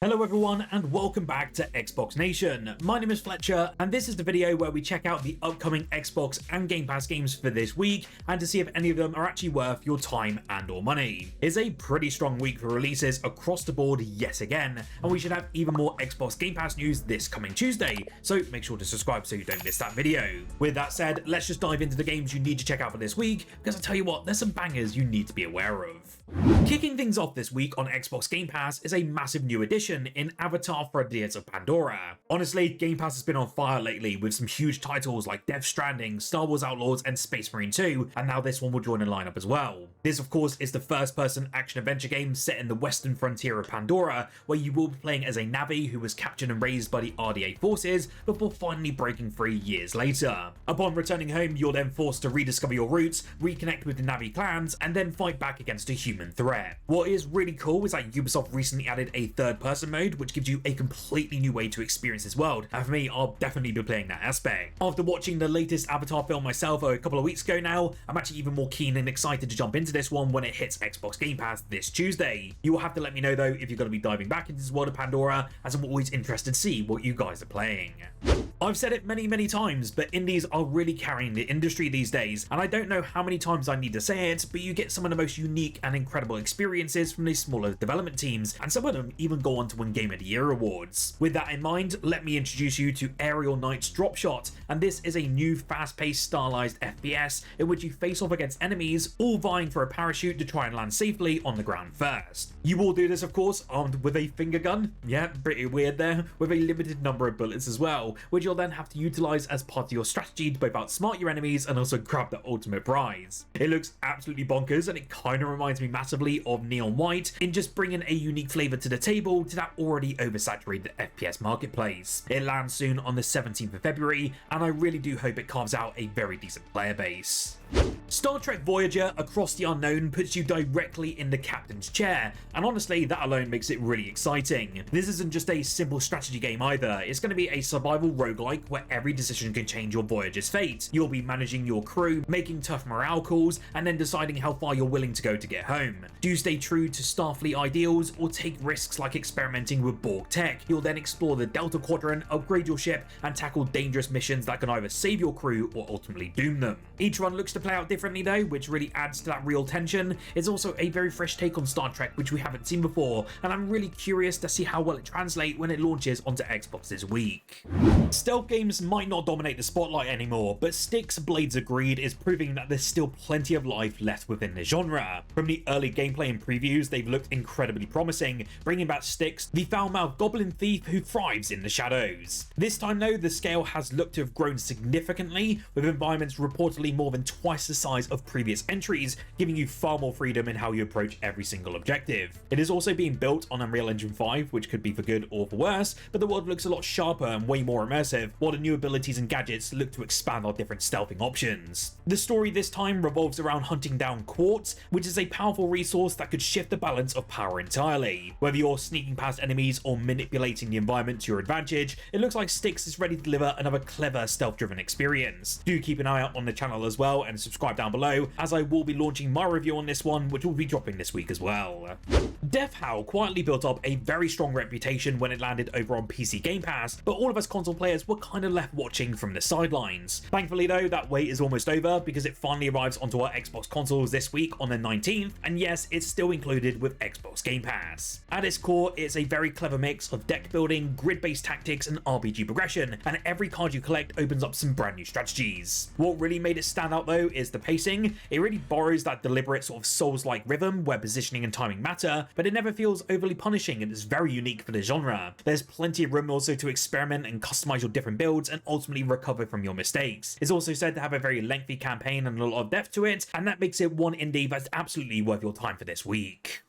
Hello everyone and welcome back to Xbox Nation. My name is Fletcher and this is the video where we check out the upcoming Xbox and Game Pass games for this week and to see if any of them are actually worth your time and or money. It's a pretty strong week for releases across the board yet again, and we should have even more Xbox Game Pass news this coming Tuesday, so make sure to subscribe so you don't miss that video. With that said, let's just dive into the games you need to check out for this week, because I tell you what, there's some bangers you need to be aware of. Kicking things off this week on Xbox Game Pass is a massive new addition in Avatar: Frontiers of Pandora. Honestly, Game Pass has been on fire lately with some huge titles like Death Stranding, Star Wars Outlaws and Space Marine 2, and now this one will join the lineup as well. This of course is the first-person action-adventure game set in the western frontier of Pandora, where you will be playing as a Navi who was captured and raised by the RDA forces before finally breaking free years later. Upon returning home, you're then forced to rediscover your roots, reconnect with the Navi clans, and then fight back against a human threat. What is really cool is that Ubisoft recently added a third-person mode, which gives you a completely new way to experience this world, and for me, I'll definitely be playing that aspect. After watching the latest Avatar film myself a couple of weeks ago now, I'm actually even more keen and excited to jump into this one when it hits Xbox Game Pass this Tuesday. You will have to let me know though if you're going to be diving back into this world of Pandora, as I'm always interested to see what you guys are playing. I've said it many times, but indies are really carrying the industry these days, and I don't know how many times I need to say it, but you get some of the most unique and incredible experiences from these smaller development teams, and some of them even go on to win Game of the Year awards. With that in mind, let me introduce you to Aerial Knight's Dropshot, and this is a new fast-paced stylized FPS in which you face off against enemies, all vying for a parachute to try and land safely on the ground first. You will do this of course armed with a finger gun, yeah, pretty weird there, with a limited number of bullets as well, which you'll then have to utilize as part of your strategy to both outsmart your enemies and also grab the ultimate prize. It looks absolutely bonkers, and it kind of reminds me massively of Neon White in just bringing a unique flavor to the table to that already oversaturated FPS marketplace. It lands soon on the 17th of February, and I really do hope it carves out a very decent player base. Star Trek Voyager Across the Unknown puts you directly in the captain's chair, and honestly that alone makes it really exciting. This isn't just a simple strategy game either, it's going to be a survival roguelike where every decision can change your Voyager's fate. You'll be managing your crew, making tough morale calls, and then deciding how far you're willing to go to get home. Do you stay true to Starfleet ideals or take risks like experimenting with Borg tech? You'll then explore the Delta Quadrant, upgrade your ship, and tackle dangerous missions that can either save your crew or ultimately doom them. Each one looks to play out differently though, which really adds to that real tension. It's also a very fresh take on Star Trek which we haven't seen before, and I'm really curious to see how well it translates when it launches onto Xbox this week. Stealth games might not dominate the spotlight anymore, but Styx Blades of Greed is proving that there's still plenty of life left within the genre. From the early gameplay and previews, they've looked incredibly promising, bringing back Styx, the foul-mouthed goblin thief who thrives in the shadows. This time though, the scale has looked to have grown significantly, with environments reportedly more than twice the size of previous entries, giving you far more freedom in how you approach every single objective. It is also being built on Unreal Engine 5, which could be for good or for worse, but the world looks a lot sharper and way more immersive, while the new abilities and gadgets look to expand our different stealthing options. The story this time revolves around hunting down quartz, which is a powerful resource that could shift the balance of power entirely. Whether you're sneaking past enemies or manipulating the environment to your advantage, it looks like Styx is ready to deliver another clever stealth-driven experience. Do keep an eye out on the channel as well and subscribe down below, as I will be launching my review on this one, which will be dropping this week as well. Howl quietly built up a very strong reputation when it landed over on PC Game Pass, but all of us console players were kind of left watching from the sidelines. Thankfully though, that wait is almost over because it finally arrives onto our Xbox consoles this week on the 19th, and yes, it's still included with Xbox Game Pass. At its core, it's a very clever mix of deck building, grid-based tactics and RPG progression, and every card you collect opens up some brand new strategies. What really made it stand out though is the pacing. It really borrows that deliberate sort of Souls-like rhythm where positioning and timing matter, but it never feels overly punishing and is very unique for the genre. There's plenty of room also to experiment and customize your different builds and ultimately recover from your mistakes. It's also said to have a very lengthy campaign and a lot of depth to it, and that makes it one indie that's absolutely worth your time for this week.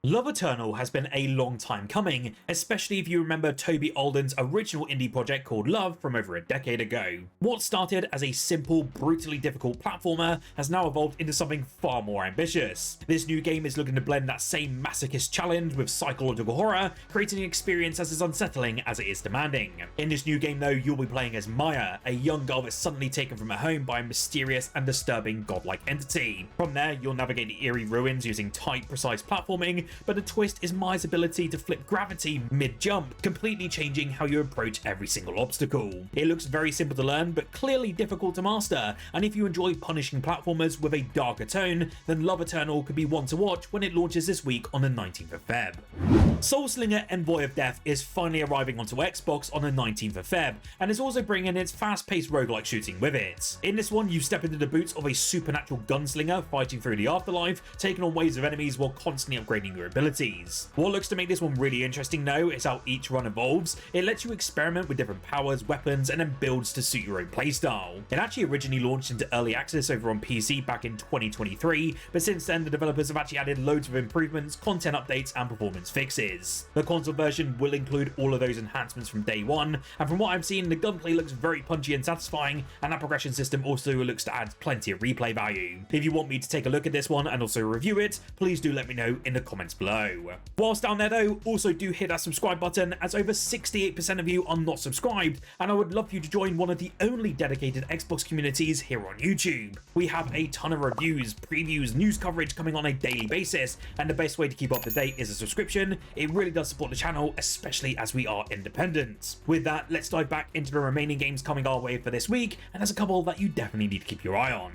Love Eternal has been a long time coming, especially if you remember Toby Alden's original indie project called Love from over a decade ago. What started as a simple, brutally difficult platformer has now evolved into something far more ambitious. This new game is looking to blend that same masochist challenge with psychological horror, creating an experience as unsettling as it is demanding. In this new game though, you'll be playing as Maya, a young girl that's suddenly taken from her home by a mysterious and disturbing godlike entity. From there, you'll navigate the eerie ruins using tight, precise platforming, but the twist is Maya's ability to flip gravity mid-jump, completely changing how you approach every single obstacle. It looks very simple to learn, but clearly difficult to master, and if you enjoy punishing platformers with a darker tone, then Love Eternal could be one to watch when it launches this week on the 19th of Feb. Soulslinger Envoy of Death is finally arriving onto Xbox on the 19th of Feb, and is also bringing its fast-paced roguelike shooting with it. In this one, you step into the boots of a supernatural gunslinger fighting through the afterlife, taking on waves of enemies while constantly upgrading your abilities. What looks to make this one really interesting though is how each run evolves. It lets you experiment with different powers, weapons, and then builds to suit your own playstyle. It actually originally launched into early access over on PC back in 2023, but since then the developers have actually added loads of improvements, content updates, and performance fixes. The console version will include all of those enhancements from day one, and from what I've seen, the gunplay looks very punchy and satisfying, and that progression system also looks to add plenty of replay value. If you want me to take a look at this one and also review it, please do let me know in the comments below. Whilst down there though, also do hit that subscribe button, as over 68% of you are not subscribed, and I would love for you to join one of the only dedicated Xbox communities here on YouTube. We have a ton of reviews, previews, news coverage coming on a daily basis, and the best way to keep up to date is a subscription. It really does support the channel, especially as we are independent. With that, let's dive back into the remaining games coming our way for this week, and there's a couple that you definitely need to keep your eye on.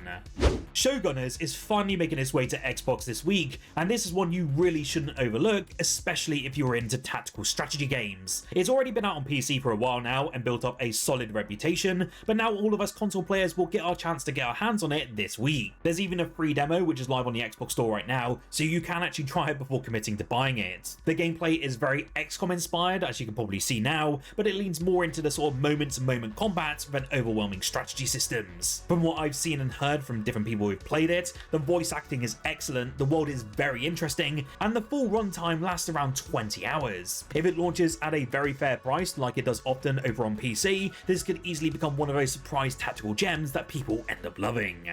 Showgunners is finally making its way to Xbox this week, and this is one you really shouldn't overlook, especially if you're into tactical strategy games. It's already been out on PC for a while now and built up a solid reputation, but now all of us console players will get our chance to get our hands on it this week. There's even a free demo which is live on the Xbox store right now, so you can actually try it before committing to buying it. The gameplay is very XCOM inspired, as you can probably see now, but it leans more into the sort of moment-to-moment combat than overwhelming strategy systems. From what I've seen and heard from different people who've played it, the voice acting is excellent, the world is very interesting, and the full runtime lasts around 20 hours. If it launches at a very fair price, like it does often over on PC, this could easily become one of those surprise tactical gems that people end up loving.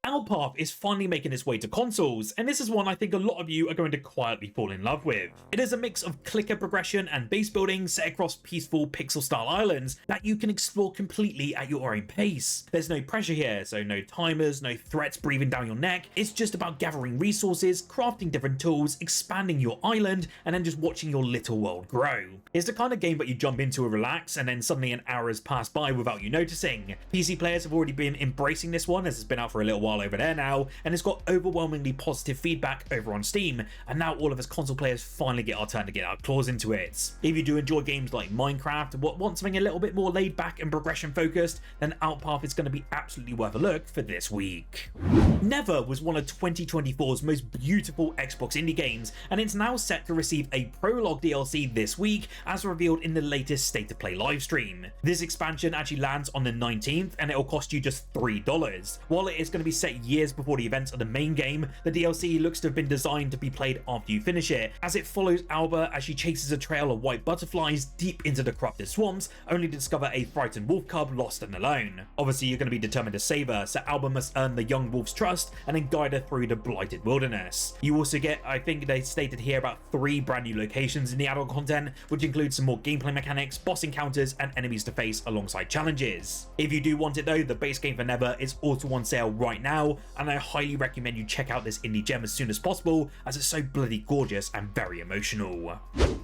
Outpath is finally making its way to consoles, and this is one I think a lot of you are going to quietly fall in love with. It is a mix of clicker progression and base building set across peaceful pixel-style islands that you can explore completely at your own pace. There's no pressure here, so no timers, no threats breathing down your neck. It's just about gathering resources, crafting different tools, expanding your island, and then just watching your little world grow. It's the kind of game that you jump into and relax, and then suddenly an hour has passed by without you noticing. PC players have already been embracing this one, as it's been out for a little while over there now, and it's got overwhelmingly positive feedback over on Steam, and now all of us console players finally get our turn to get our claws into it. If you do enjoy games like Minecraft, but want something a little bit more laid back and progression focused, then Outpath is going to be absolutely worth a look for this week. Neva was one of 2024's most beautiful Xbox indie games, and it's now set to receive a Prologue DLC this week, as revealed in the latest State of Play livestream. This expansion actually lands on the 19th, and it'll cost you just $3. While it is going to be set years before the events of the main game, the DLC looks to have been designed to be played after you finish it, as it follows Alba as she chases a trail of white butterflies deep into the corrupted swamps, only to discover a frightened wolf cub lost and alone. Obviously, you're going to be determined to save her, so Alba must earn the young wolf's trust and then guide her through the blighted wilderness. You also get, I think they stated here, about 3 brand new locations in the add-on content, which includes some more gameplay mechanics, boss encounters, and enemies to face alongside challenges. If you do want it though, the base game for Neva is also on sale right now, and I highly recommend you check out this indie gem as soon as possible, as it's so bloody gorgeous and very emotional.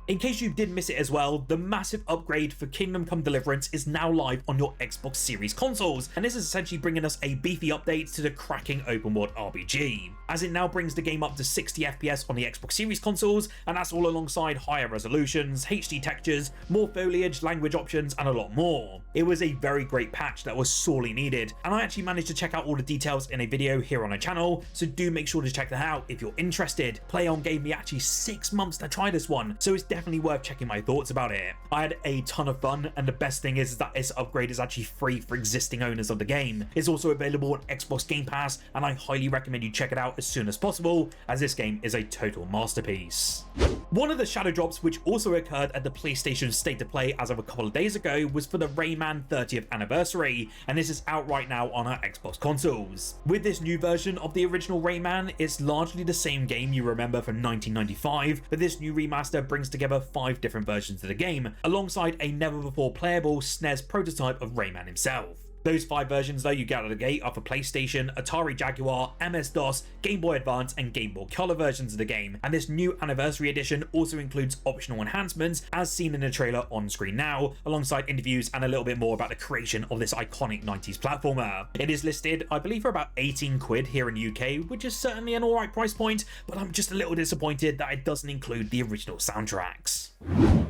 In case you did miss it as well, the massive upgrade for Kingdom Come Deliverance is now live on your Xbox Series consoles, and this is essentially bringing us a beefy update to the cracking open world RPG, as it now brings the game up to 60 FPS on the Xbox Series consoles, and that's all alongside higher resolutions, HD textures, more foliage, language options, and a lot more. It was a very great patch that was sorely needed, and I actually managed to check out all the details in a video here on the channel, so do make sure to check that out if you're interested. PlayOn gave me actually 6 months to try this one, so it's definitely worth checking my thoughts about it. I had a ton of fun, and the best thing is that this upgrade is actually free for existing owners of the game. It's also available on Xbox Game Pass, and I highly recommend you check it out as soon as possible, as this game is a total masterpiece. One of the shadow drops which also occurred at the PlayStation State of Play as of a couple of days ago was for the Rayman 30th anniversary, and this is out right now on our Xbox consoles. With this new version of the original Rayman, it's largely the same game you remember from 1995, but this new remaster brings together 5 different versions of the game, alongside a never before playable SNES prototype of Rayman himself. Those 5 versions though you get out of the gate are for PlayStation, Atari Jaguar, MS-DOS, Game Boy Advance and Game Boy Color versions of the game, and this new Anniversary Edition also includes optional enhancements as seen in the trailer on screen now, alongside interviews and a little bit more about the creation of this iconic 90s platformer. It is listed, I believe, for about 18 quid here in the UK, which is certainly an alright price point, but I'm just a little disappointed that it doesn't include the original soundtracks.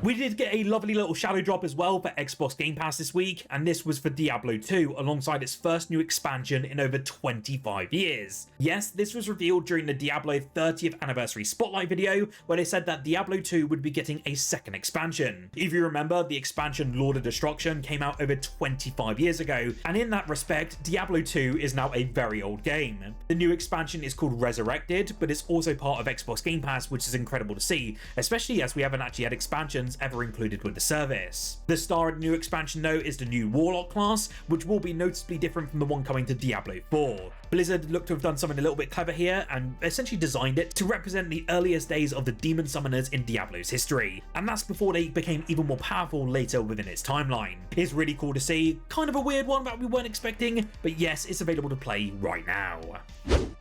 We did get a lovely little shadow drop as well for Xbox Game Pass this week, and this was for Diablo 2 alongside its first new expansion in over 25 years. Yes, this was revealed during the Diablo 30th anniversary spotlight video, where they said that Diablo 2 would be getting a second expansion. If you remember, the expansion Lord of Destruction came out over 25 years ago, and in that respect, Diablo 2 is now a very old game. The new expansion is called Resurrected, but it's also part of Xbox Game Pass, which is incredible to see, especially as we haven't actually had expansions ever included with the service. The star of the new expansion though is the new Warlock class, which will be noticeably different from the one coming to Diablo 4. Blizzard looked to have done something a little bit clever here and essentially designed it to represent the earliest days of the demon summoners in Diablo's history, and that's before they became even more powerful later within its timeline. It's really cool to see, kind of a weird one that we weren't expecting, but yes, it's available to play right now.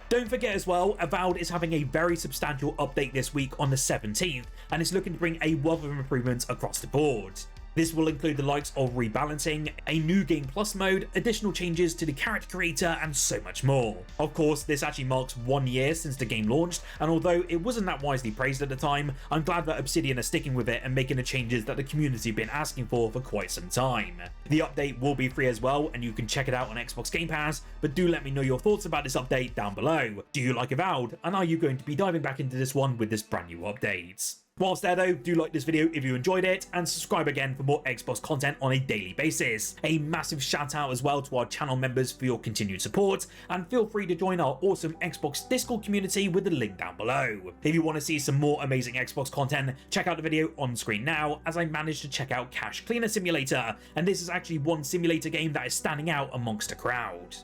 Don't forget as well, Avowed is having a very substantial update this week on the 17th, and it's looking to bring a wealth of improvements across the board. This will include the likes of rebalancing, a new Game Plus mode, additional changes to the character creator, and so much more. Of course, this actually marks 1 year since the game launched, and although it wasn't that widely praised at the time, I'm glad that Obsidian are sticking with it and making the changes that the community have been asking for quite some time. The update will be free as well, and you can check it out on Xbox Game Pass, but do let me know your thoughts about this update down below. Do you like Avowed, and are you going to be diving back into this one with this brand new update? Whilst there though, do like this video if you enjoyed it, and subscribe again for more Xbox content on a daily basis. A massive shout out as well to our channel members for your continued support, and feel free to join our awesome Xbox Discord community with the link down below. If you want to see some more amazing Xbox content, check out the video on screen now, as I managed to check out Cache Cleaner Simulator, and this is actually one simulator game that is standing out amongst the crowd.